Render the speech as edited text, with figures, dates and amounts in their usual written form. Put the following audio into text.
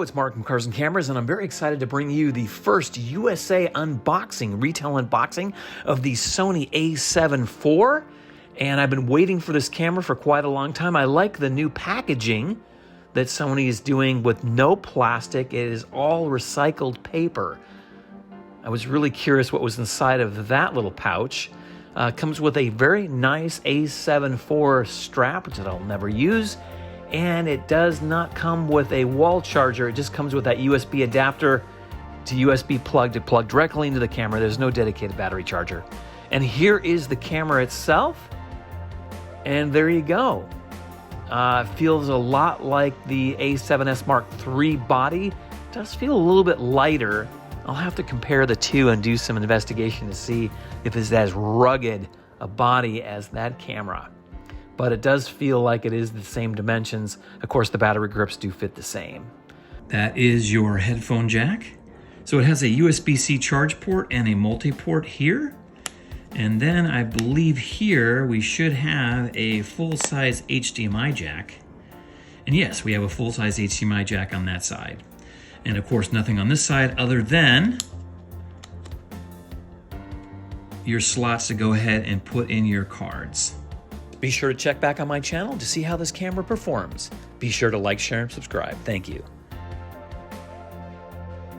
it's Mark from Cars and Cameras, and I'm very excited to bring you the first USA unboxing, retail unboxing of the Sony a7 IV. And I've been waiting for this camera for quite a long time. I like the new packaging that Sony is doing with no plastic. It is all recycled paper. I was really curious what was inside of that little pouch. Comes with a very nice a7 IV strap, which I'll never use. And it does not come with a wall charger. It just comes with that USB adapter to USB plug to plug directly into the camera. There's no dedicated battery charger. And here is the camera itself. And there you go. Feels a lot like the A7S Mark III body. It does feel a little bit lighter. I'll have to compare the two and do some investigation to see if it's as rugged a body as that camera. But it does feel like it is the same dimensions. Of course, the battery grips do fit the same. That is your headphone jack. So it has a USB-C charge port and a multi-port here. And then I believe here we should have a full-size HDMI jack. And yes, we have a full-size HDMI jack on that side. And of course, nothing on this side other than your slots to go ahead and put in your cards. Be sure to check back on my channel to see how this camera performs. Be sure to like, share, and subscribe. Thank you.